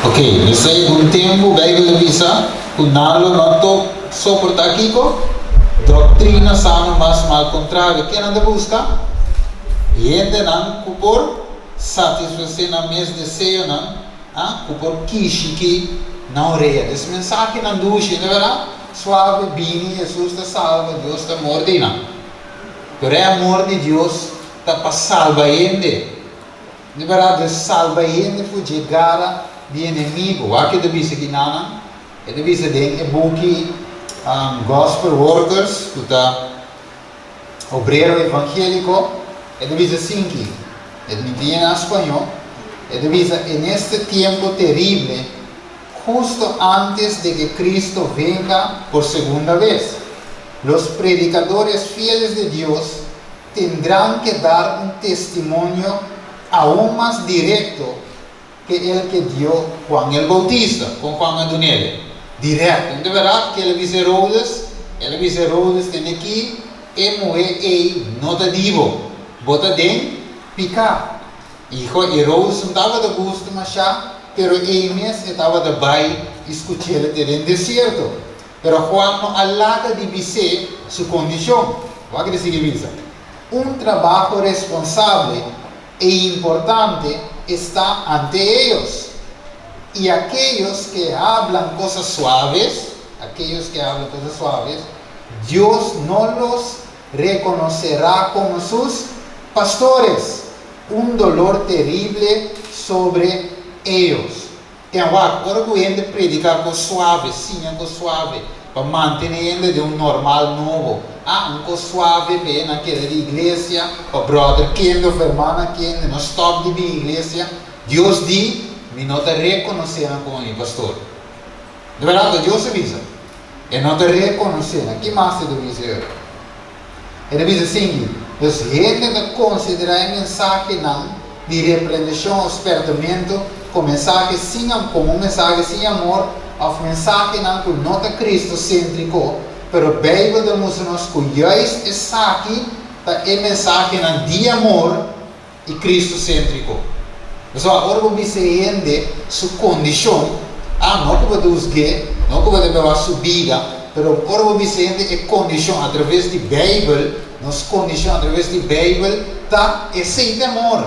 Ok, nesse algum tempo, a Bíblia avisa que o nalo não estou suportar aqui com doutrina sana, mas mal contrário. Quem anda buscar? E ainda não por satisfazer na mesma desejo, não? Por que não reia. Essa mensagem não duche, não verá? Suave, bem, Jesus te salva, Deus te mordina. Pero é amor de Deus para salvar ele. De verdade, salva ele foi chegar de inimigo. Aqui deve ser que nana, deve ser de buki gospel workers, que tá obreiro evangélico, deve ser assim que, me em espanhol, deve ser neste tempo terrível, justo antes de que Cristo venga por segunda vez. Los predicadores fieles de Dios tendrán que dar un testimonio aún más directo que el que dio Juan el Bautista, con Juan Adonele. Directo. De verdad que el vice-Herodes tiene que no te digo, bota den picar. Hijo, Herodes não estava de gusto, mas pero ele mesmo estava de bai escutar ele no deserto. Pero Juan não alaga de dizer sua condição. O que diz? Um trabalho responsável e importante está ante eles. E aqueles que hablan cosas suaves, Dios no los reconocerá como sus pastores. Un dolor terrible sobre ellos. Tem agora que ele predicar com suave, sim, com suave, para manter ele de um normal novo. Um suave bem naquela igreja, o brother, quem não hermana, quem não stop de vir igreja, Deus diz, me não te reconhecerão como pastor. De verdade, Deus avisa. E não te reconhecerão. Que mais te deve dizer? Ele diz assim, os gente de considerar a mensagem de repreensão, espertamento, com mensagem sem como mensagem sem amor, a mensagem que não é Cristo cêntrico, pero a Bíblia demonstra-nos que essa aqui é a mensagem de amor e Cristo cêntrico. Então, agora você entende sua condição, não que você gay, não que você vai subir, mas agora você entende a condição através da Bíblia, nossa condição através da Bíblia, está esse amor.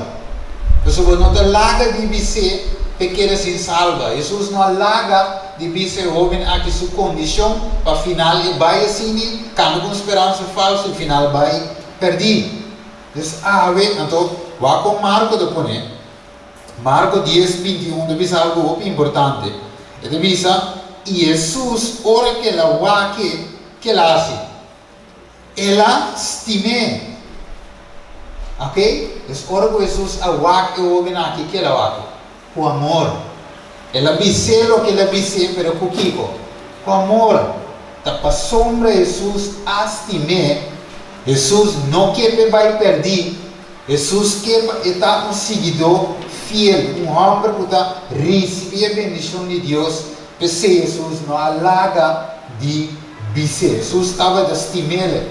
Então, não te larga de você pequena sem salva. Jesus não larga de você jovem aqui sua condição, para final ele vai assim, cano com esperança falsa, e final vai perder. Então, vá com Marco depois, Marco 10, 21, deve ser algo importante. Ele diz, e Jesus, ora que ela vai que ela hace, ela estime. Ok? Es ora que Jesus vai que o aqui que ela vai, com amor. Ela disse o que ela disse, pero com Kiko, com amor. Para sombra Jesus estime. Jesus não quer vai perder. Jesus quer estar um seguidor fiel, um homem que está recebendo a bendição de Deus, porque Jesus não alaga de dizer. Jesus estava de estimar.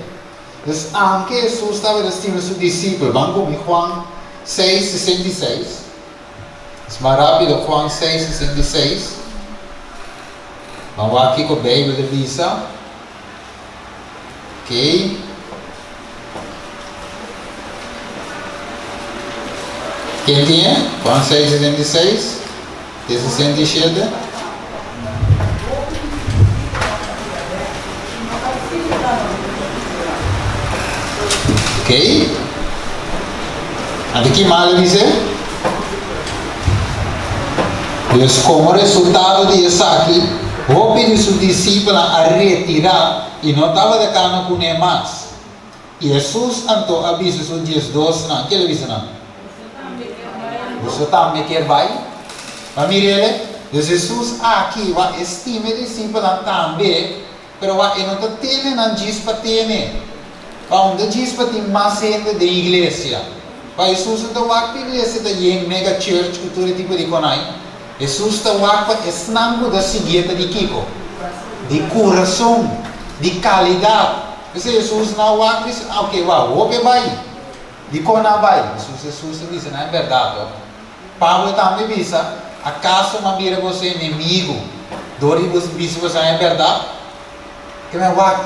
Então, aunque Jesus estava de estimar seus discípulos, vamos com Juan 6:66. É mais rápido, Juan 6:66. Vamos aqui com a Bíblia de Visa. Ok. Quem tinha? Juan 6:66. 67. Ok? Até que mal dizer? Deus, como resultado de isso aqui, vou pedir seus discípulos a retirar e não estava de cano com ele mais. E Jesus então avisa seus dias 12, não, que ele avisa não? Você também quer vai? Mas mire, Jesus aqui vai estima discípulos também, mas ele não está tendo não diz para ter. Onde diz para ter mais gente da igreja. Mas Jesus então vai para a igreja da mega church que todo tipo de conai. Jesus está para esnango da seguida de Kiko, de coração, de qualidade. Jesus não vai dizer, ok, vai, de cona vai. Jesus diz, não é verdade. Paulo também diz, acaso não vira você inimigo? Dori você é verdade? Que não vai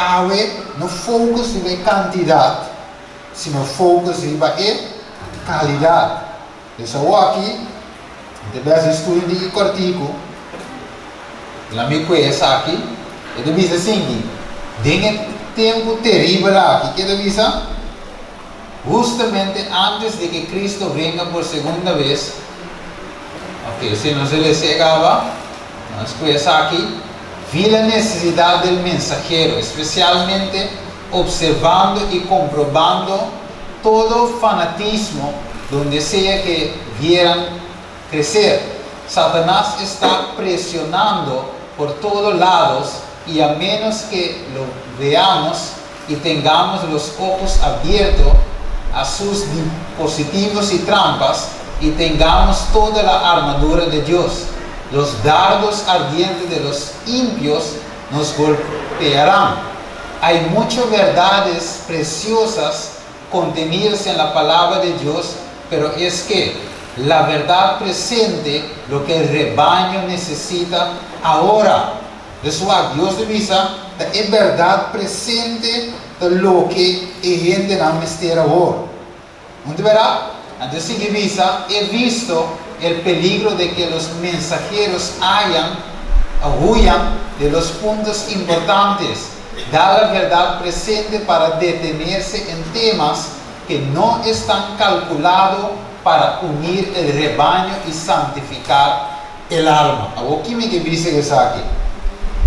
não foco sobre quantidade, sino foco sobre qualidade. Então aqui, deve estudar de cortico, lá me conhece aqui, ele diz assim, tem tempo terrível aqui, que ele diz, justamente antes de que Cristo venga por segunda vez. Ok? Ok, se no se le cegaba, después aquí, vi la necesidad del mensajero, especialmente observando y comprobando todo fanatismo donde sea que vieran crecer. Satanás está presionando por todos lados y a menos que lo veamos y tengamos los ojos abiertos a sus dispositivos y trampas y tengamos toda la armadura de Dios, los dardos ardientes de los impios nos golpearán. Hay muchas verdades preciosas contenidas en la palabra de Dios, pero es que la verdad presente lo que el rebaño necesita ahora. Eso Dios avisa, es verdad presente de lo que la gente no misterior ahora. ¿Dónde verá? Antes de que avisa, he visto el peligro de que los mensajeros huyan de los puntos importantes, da la verdad presente para detenerse en temas que no están calculados para unir el rebaño y santificar el alma. Ahora que me dice que está aquí.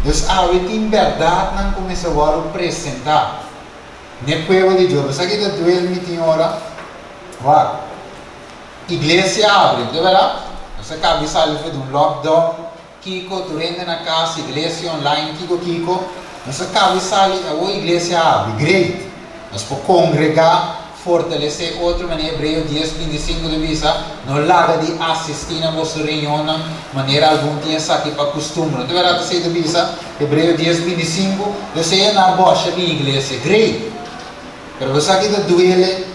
Entonces, ahorita en verdad no comenzó a presentar. En el pueblo de Dios, aquí te duele mi señora. Iglesia abre, ¿de verdad? Você acaba de sair de um lockdown, Kiko, tu rende na casa, igreja online, Kiko. Você acaba de sair, a igreja abre, great. Nós podemos congregar, fortalecer outro, mas em Hebreu 10:25 de visa, não larga de assistir na vossa reunião, maneira alguma tinha isso aqui para costume. Não deverá ser de visa, Hebreu 10:25, você é na bocha de igreja, great. Mas você aqui te duele,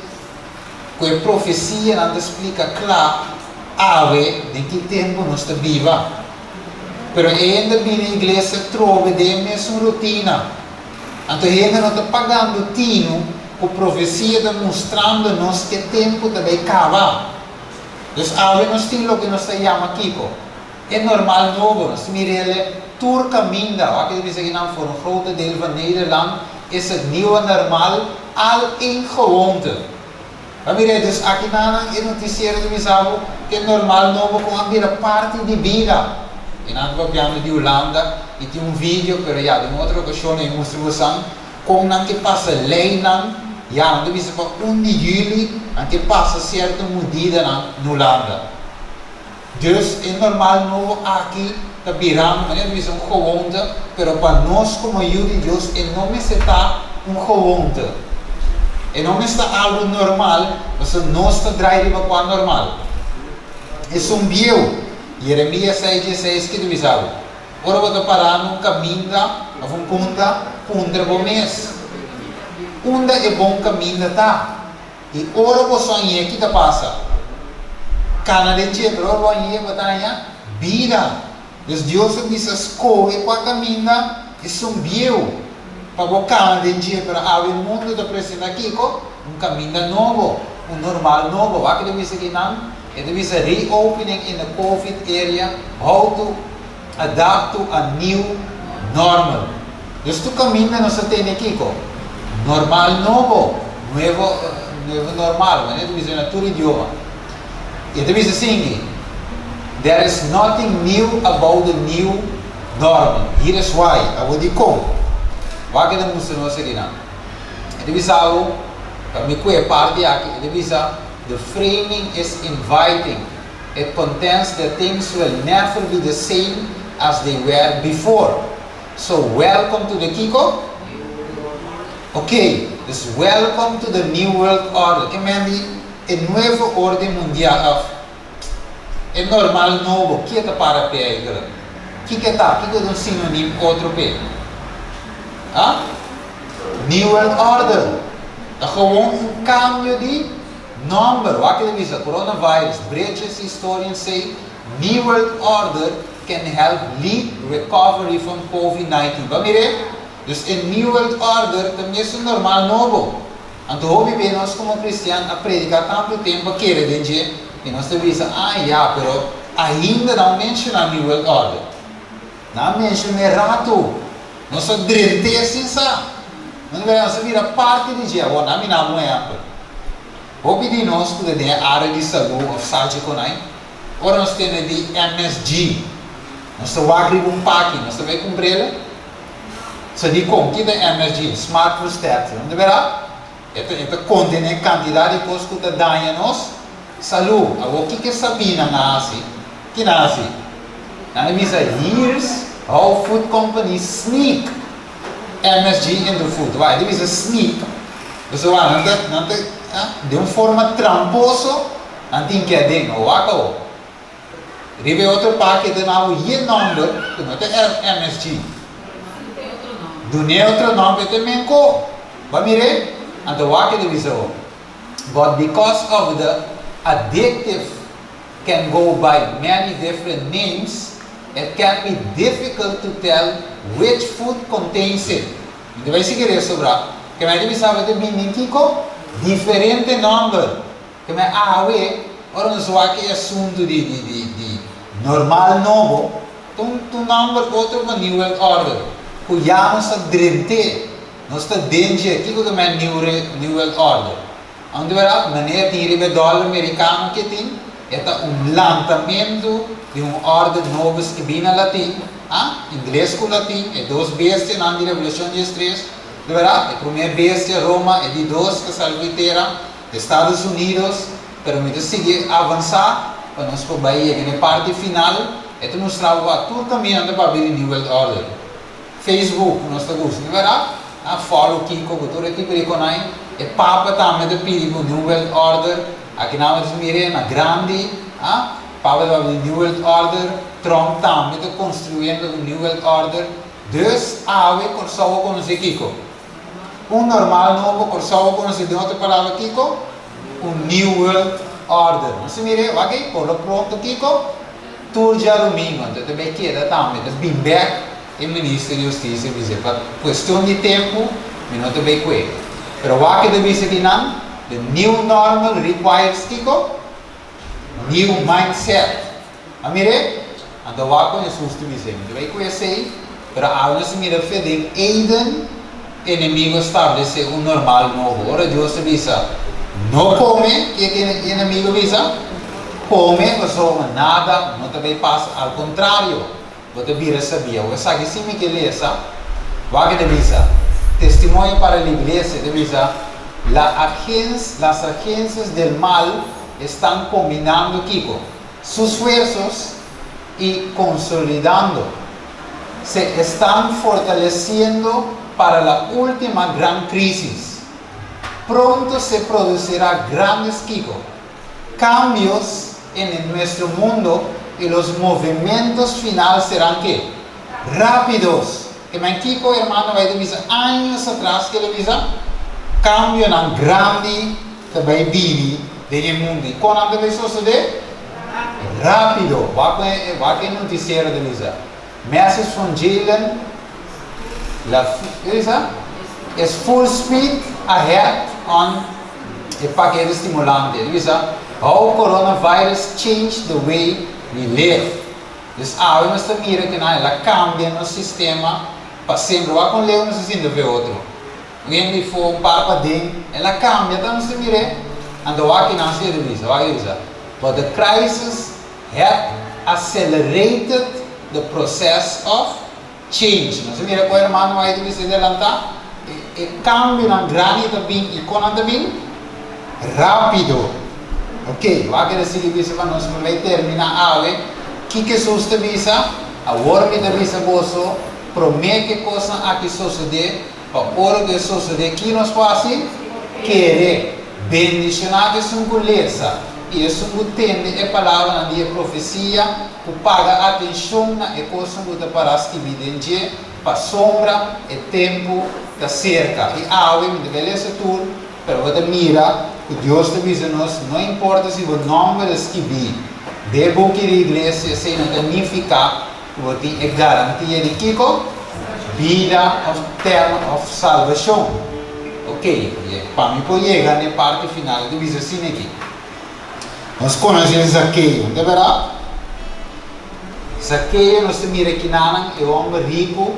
com a profecia não te explica claro, de que tempo nós estamos viva. Pero ainda bem na igreja trova de mesma rotina. Então ainda não está pagando tino com a profecia demonstrando-nos que tempo também acaba. Então nós temos o que nós chamamos aqui. É normal novo, nós miramos tur caminho. Aqui diz que não for um grote deel van Nederland is het nieuwe normaal al in gewoonte. Mire, dus aqui na noticiero de Misabo que é normal novo com a parte de vida. E nós vamos de Holanda e tem vídeo, pero já de uma outra ocasião em mostração como não que passa lei não, já não deve ser para 1 de julho, não que passa certa medida na Holanda. Dus é normal novo aqui da Birang, mas deve ser gewoonte, pero para nós como judeus é não está gewoonte. E não está algo normal, mas não está draaien para normal. É bio. Jeremias 6:16 que diz algo. Ora vou parar num caminho, a um punta bom mês. Onde é bom caminho tá? E ora vou sonhar que tá passa. Canadense, ora vou sonhar batanya vida. Deus diz escolhe para caminho é bio. Para o canadense para o mundo da presente aqui com caminho novo, normal novo. Vai que diz que não. It is a reopening in the COVID area, how to adapt to a new normal. Dus tu caminha no satélite aqui, normal novo normal, mas isso é outro idioma. E tu diz assim, there is nothing new about the new normal. Here is why. I vou dizer como. Vai que não funciona assim não. E tu diz algo, para me cuidar parte aqui, e tu diz the framing is inviting. It contends that things will never be the same as they were before. So welcome to the Kiko. Okay, this welcome to the new world order. Que mendi a nueva orden mundial. É normal novo. Que é para pegar? Que é um sinônimo outro pé? New world order. É gewoon cambio de number, what can we say? Coronavirus, British historians say, New World Order can help lead recovery from COVID-19. Mire, dus in New World Order também é normal novo. Então, hoje nós como cristianos a predicar tanto tempo que ele diz, e nós devemos pero ainda não menciona New World Order. Não menciona rato. Nós só drente assim, sabe? Não devemos vir a parte de dia, ou não me não é. Hoje nós podemos área de saúde ou saúde com aí, Ora nós temos de MSG. Nós estamos abrindo um pack, nós estamos comprando. Se de como que é MSG, Smart Prostate, não deverá? Esta contém a quantidade de coisas que está dando a nós saúde. Agora, o que Sabina nasce? Que nasce? Ela diz, here's how food companies sneak MSG in the food. Vai, diz sneak. Você vai, não de uma forma tramposa, não tem que é dentro, ou acabou. Ribe outro pacote na o número, que não tem MSG. Do neutro nome também co. Vai mirar? Então, o que diz o? But because of the addictive can go by many different names, it can be difficult to tell which food contains it. Então vai seguir isso sobre que mais deve saber de binitico diferente número. Que mais ora não só que assunto de normal novo, tu número outro uma new order. Que já não está drente, não está dentro aqui que mais new order. Onde verá maneira de ir dólar americano que tem é lançamento de ordem novo que vem na latim, inglês com latim, é duas bestias na revolução de três, verá? A primeira bestia Roma é de dois que salviteira Estados Unidos, pero me seguir avançar para nós para Bahia na parte final, é nos trava tudo caminhando para abrir nível order. Facebook nós está gostando, verá? Follow Kiko, que tu tipo de conai, é papa também de perigo nível order. Aqui na mire na grande, papa de nível order, Trump também está construindo um nível order. Dus ave corsovo com esse Kiko. Normal novo corsovo com esse de outra palavra Kiko, new world order. Você mire, ok, por pronto Kiko, tudo já domingo, então também queda também, de bimback. E o Ministro da Justiça diz, para questão de tempo, não também com ele. Mas o que deve ser que não, the new normal requires Kiko, new mindset. Amire? Então o que Jesus diz, deve conhecer, mas a nós mira fede Eden, inimigo estabelecer normal novo. Ora Deus diz, não come, que inimigo diz, come, mas nada, não também passa, ao contrário. Você vira sabia, você sabe sim que lesa, vai que devisa, testemunho para a igreja devisa, las agencias del mal están combinando Kiko, sus esfuerzos y consolidando, se están fortaleciendo para la última gran crisis. Pronto se producirá grandes Kiko, cambios en nuestro mundo. Y los movimientos finales serán ¿qué? Rápidos. Que me Kiko hermano va a decir años atrás que le dice cambio en grande que va a vivir del mundo. Y cuando debe suceder rápido. Va que noticiero de dice message from Jalen es full speed ahead on el paquete estimulante. Dice how coronavirus changed the way we live. Então, nós mira que ela cambia no sistema para sempre. Vai com Leo, não se sente ver outro. Quando for para dentro, ela cambia. Então, nós mira. Então, aqui não se diz, but the crisis had accelerated the process of change. Nós mira que o irmão vai dizer adelantar. E cambio na grande também e com também rápido. Ok, vai que se diz para nós vai terminar a que Jesus te avisa, a hora que te avisa você, promete que coisa aqui suceder, a hora que suceder que nós fazemos, querer bendicionar que são beleza e isso entende a palavra na dia profecia, que paga atenção na coisa que te parece evidente, para sombra e tempo da cerca e ave me beleza tudo, pero você mira que Deus te avisa nós, não importa se o nome é escrever, debo que a igreja se não significa que é garantia de Kiko, vida eterna of salvação. Ok, para mim pode chegar na parte final do vídeo assim aqui. Nós conhecemos Zaqueu, não é verdade? Zaqueu, nós mira que não é um homem rico,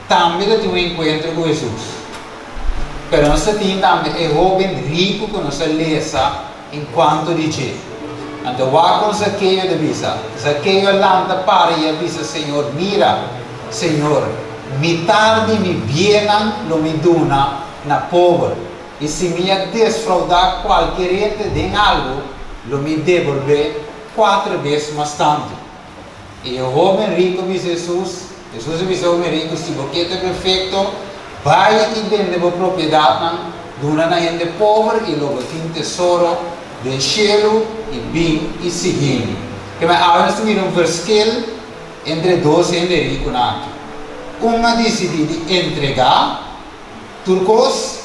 também tem um encontro com Jesus. Pero nós temos também um jovem rico que nós lesa enquanto de Então, vá com Zaqueu de visa. Zaqueu lanta para e avisa, Senhor, mira, Senhor, me tarde me vienen lo me duna na pobre. E se me desfraudar qualquer ente de algo, lo me devolver 4 vezes mais tanto. E o homem rico disse Jesus disse ao homem rico, se você é perfeito, vai e vende a propriedade, duna na gente pobre e logo tem tesouro do cielo e bem e seguir. Que mas agora nós temos verschil entre dois gente ricos. Uma decidiu entregar turcos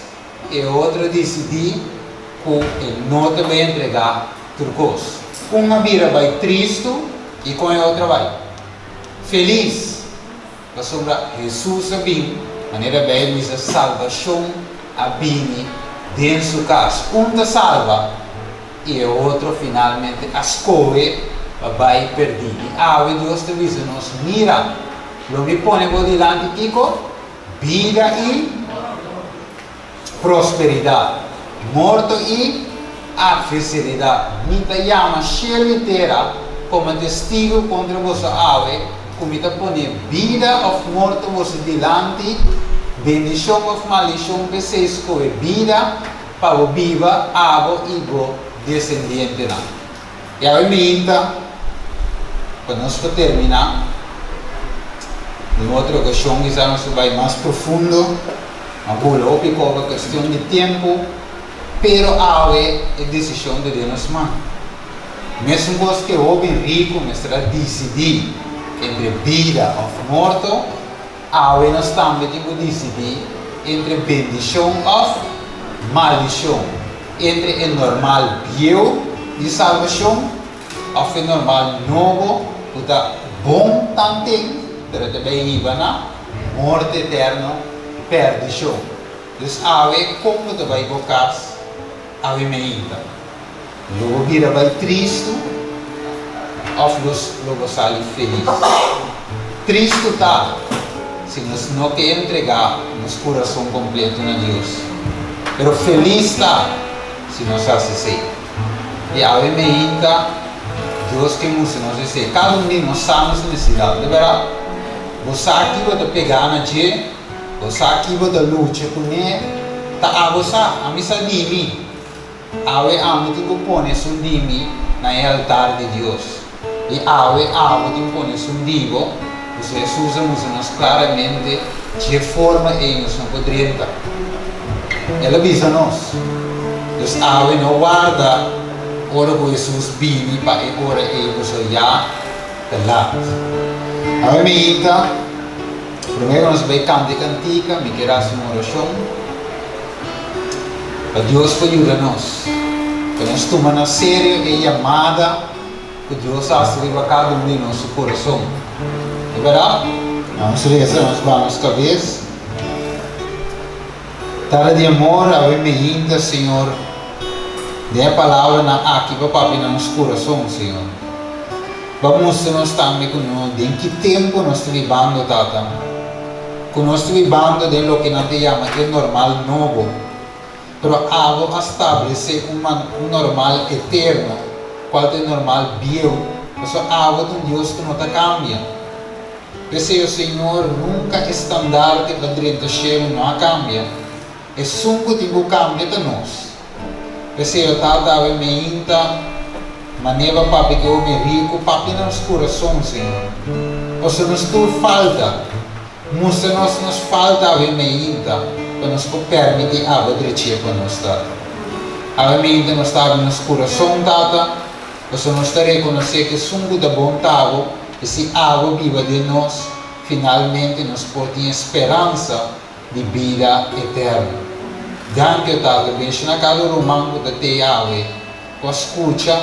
e a outra decidiu que ele não vai entregar turcos. Uma vira vai triste e com a outra vai feliz. Para sobra Jesus a bem, maneira bem diz a salvação a bem dentro do sua casa. Um salva e o outro finalmente escolhe vai perder. E Deus te diz nos mira, lo me põe por delante Kiko, vida e prosperidade, morto e adversidade. Me te chama inteira como testigo contra você ave, como te põe vida ou morto você delante, bendição ou maldição, você escolhe vida para o viva, avo e go descendiente. E a minha quando nós terminar, em outra ocasião, quizás vai mais profundo, agora é questão de tempo, pero é a decisão de Deus, mano. Mesmo que o homem rico mestra decidir entre vida ou morto, nós também temos que decidir entre bendição ou maldição, entre o normal bio de salvação ou o normal novo, que está bom também, mas também iba na morte eterna, perdição. Então, como tu vai bocar, me ainda. Logo vira vai triste, ou logo sai feliz. Triste está, se nós não queremos entregar nosso coração completo a Deus. Pero feliz está, se nós assim. E me ainda, Deus que nos diz, cada um de nós sabe a necessidade. De verdade, você aqui vai pegar na dia, você aqui vai lutar com ele, tá você a missa de mim, ame tem que pôr isso de mim na altar de Deus. E tem que pôr isso de Deus, Jesus nos claramente de forma em nós não poderíamos. Ela avisa nós. Então, não guarda ora que Jesus vini para ora você já lá. Primeiro nós vamos cantar cantica, me queira uma oração. Para Deus para ajudar-nos. Que nós tomamos a sério e amada que Deus hace para cada um de nosso coração. É verdade? Vamos rezar nas mãos cabeça. Tara de amor, ave-me ainda, Senhor. Dê a palavra aqui para papi no nosso coração, Senhor. Vamos mostrar-nos também em que tempo nós estamos vivendo, Tata. Que nós estamos vivendo de lo que nós chamamos de normal novo. Pero algo estabelecer normal eterno. Qual é o normal bio? Isso é algo de Deus que não cambia. Esse Senhor nunca estandarte para dentro do céu não cambia. É sungo que cambia de nós. Esse eu estava me ainda, maneva papi que eu me rico, papi nos coração, Senhor. Você nos tudo falta, nos falta me ainda, para nos permitir a direita para nós, Tata. A me ainda nos estava nos coração, Tata. Você nos está reconhecer que sungo da vontade, esse água viva de nós, finalmente nos pode ter esperança de vida eterna. Danke Tata, benci na cada romano da te ave, com escuta,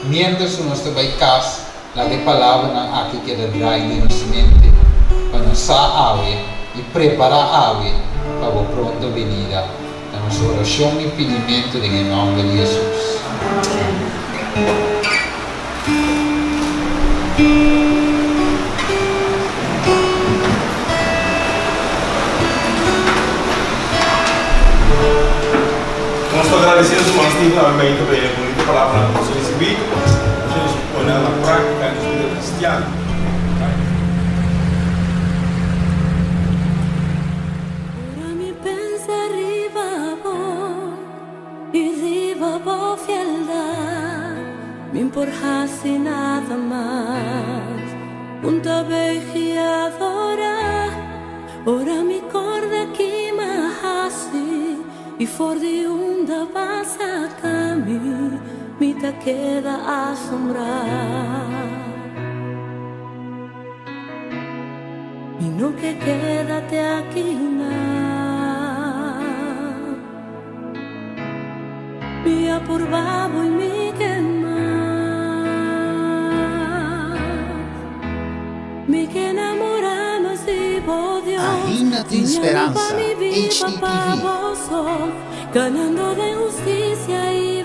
mientras nós estamos em casa, lá de palavra na aqui que drai de nossa mente, para nos ave e preparar a ave para a pronta venida. Da nossa oração e pedimento em nome de Jesus. Nós agradecemos o irmão Steve, a minha também, por a palavra que você recebeu. poner a la práctica en su vida cristiana. Ora mi pensa arrivavo, arrivavo fieldad, me importase nada más, junta veía adorar, ora mi corda que me hasi, y for de onda vas a camino, mi te queda asombrar. Y no que quédate aquí mía por babo y mi que más mi que enamoramos y bodio Harina de Esperanza, HDTV. ganando de justicia y